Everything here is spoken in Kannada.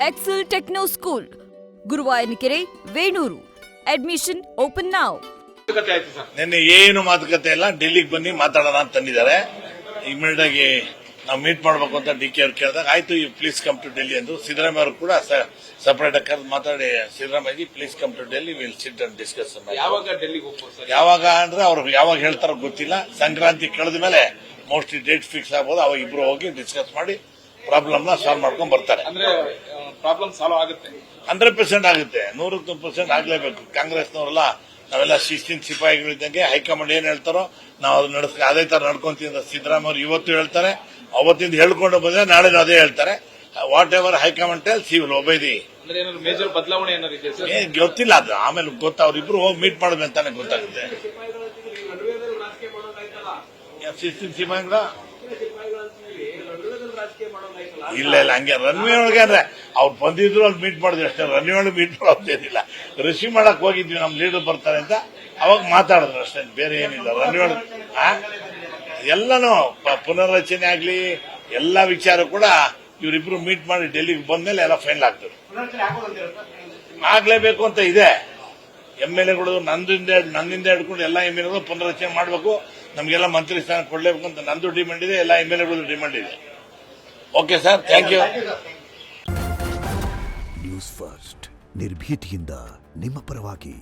Excel Techno School, Guruvayanakere, Venur. Admission open now. ನಿನ್ನೆ ಏನು ಮಾತುಕತೆ ಇಲ್ಲ, ಡೆಲ್ಲಿಗೆ ಬನ್ನಿ ಮಾತಾಡೋಣ ಅಂತ ತಂದಿದ್ದಾರೆ. ಇಮಿಡಿಯೇಟ್ ಆಗಿ ನಾವು ಮೀಟ್ ಮಾಡಬೇಕು ಅಂತ ಡಿ ಕೆ ಅವ್ರು ಕೇಳಿದಾಗ ಆಯ್ತು, you please come to Delhi ಎಂದು ಸಿದ್ದರಾಮಯ್ಯ ಅವರು ಕೂಡ ಸಪರೇಟ್ ಆಗಿ ಕರೆದು ಮಾತಾಡಿ, Siddaramaiah please come to Delhi, will sit and discuss. ಯಾವಾಗ ಡೆಲ್ಲಿಗೆ ಹೋಗ್ಬೋದು ಸರ್? ಯಾವಾಗ ಅಂದ್ರೆ ಅವ್ರು ಯಾವಾಗ ಹೇಳ್ತಾರೋ ಗೊತ್ತಿಲ್ಲ. ಸಂಕ್ರಾಂತಿ ಕಳೆದ ಮೇಲೆ ಮೋಸ್ಟ್ಲಿ ಡೇಟ್ ಫಿಕ್ಸ್ ಆಗ್ಬೋದು. ಅವಾಗ ಇಬ್ರು ಹೋಗಿ ಡಿಸ್ಕಸ್ ಮಾಡಿ ಪ್ರಾಬ್ಲಮ್ ನ ಸಾಲ್ವ್ ಮಾಡ್ಕೊಂಡ್ ಬರ್ತಾರೆ. ಅಂದ್ರೆ ಪ್ರಾಬ್ಲಮ್ ಸಾಲ್ವ್ ಆಗುತ್ತೆ, 100% ಆಗುತ್ತೆ, 100% ಆಗ್ಲೇಬೇಕು. ಕಾಂಗ್ರೆಸ್ನವರೆಲ್ಲ ನಾವೆಲ್ಲ ಶಿಸ್ತಿನ ಸಿಪಾಯಿಗಳಿದ್ದಂಗೆ ಹೈಕಮಾಂಡ್ ಏನ್ ಹೇಳ್ತಾರೋ ನಾವು ಅದು ಅದೇ ತರ ನಡ್ಕೊಂತೀವಿ. ಸಿದ್ದರಾಮಯ್ಯ ಇವತ್ತು ಹೇಳ್ತಾರೆ, ಅವತ್ತಿಂದ ಹೇಳ್ಕೊಂಡು ಬಂದ್ರೆ ನಾಳೆ ಅದೇ ಹೇಳ್ತಾರೆ. What ever high command tells he will ಒಬೇ the. ಅಂದ್ರೆ ಏನಾದ್ರು ಮೇಜರ್ ಬದಲಾವಣೆ ಏನಾದ್ರು ಇದೆ ಸರ್? ಏನ್ ಗೊತ್ತಿಲ್ಲ, ಅದು ಆಮೇಲೆ ಅವ್ರಿಬ್ರು ಹೋಗಿ ಮೀಟ್ ಮಾಡೋದು ಅಂತಾನೆ ಗೊತ್ತಾಗುತ್ತೆ. ಶಿಸ್ತಿನ ಸಿಪಾಯಿಗಳ ಇಲ್ಲ ಹಂಗೆ ರನ್ವೇ ಒಳಗೆ ಅಂದ್ರೆ ಅವ್ರು ಬಂದಿದ್ರು ಅಲ್ಲಿ ಮೀಟ್ ಮಾಡಿದ್ವಿ ಅಷ್ಟೇ. ರನ್ವೇ ಒಳಗೆ ಮೀಟ್ ಮಾಡೋದೇನಿಲ್ಲ. ರಿಸೀವ್ ಮಾಡಕ್ ಹೋಗಿದ್ವಿ, ನಮ್ ಲೀಡರ್ ಬರ್ತಾರೆ ಅಂತ, ಅವಾಗ ಮಾತಾಡಿದ್ರು ಅಷ್ಟೇ, ಬೇರೆ ಏನಿಲ್ಲ. ರನ್ವೇ ಒಳಗೆ ಎಲ್ಲಾನು ಪುನರ್ರಚನೆ ಆಗ್ಲಿ ಎಲ್ಲಾ ವಿಚಾರ ಕೂಡ ಇವರಿಬ್ರು ಮೀಟ್ ಮಾಡಿ ಡೆಲ್ಲಿಗೆ ಬಂದ್ಮೇಲೆ ಎಲ್ಲ ಫೈನಲ್ ಆಗ್ತದೆ. ಆಗ್ಲೇಬೇಕು ಅಂತ ಇದೆ. MLAಗಳು ನನ್ನಿಂದ ಹಿಡ್ಕೊಂಡು ಎಲ್ಲಾ MLAಗಳು ಪುನರ್ರಚನೆ ಮಾಡಬೇಕು, ನಮ್ಗೆಲ್ಲ ಮಂತ್ರಿ ಸ್ಥಾನ ಕೊಡ್ಲೇಬೇಕು ಅಂತ ನಂದು ಡಿಮ್ಯಾಂಡ್ ಇದೆ, ಎಲ್ಲಾ MLAಗಳು ಡಿಮ್ಯಾಂಡ್ ಇದೆ. Okay sir, thank you. News First ನಿರ್ಭೀತಿಯಿಂದ ನಿಮ್ಮ ಪರವಾಗಿ.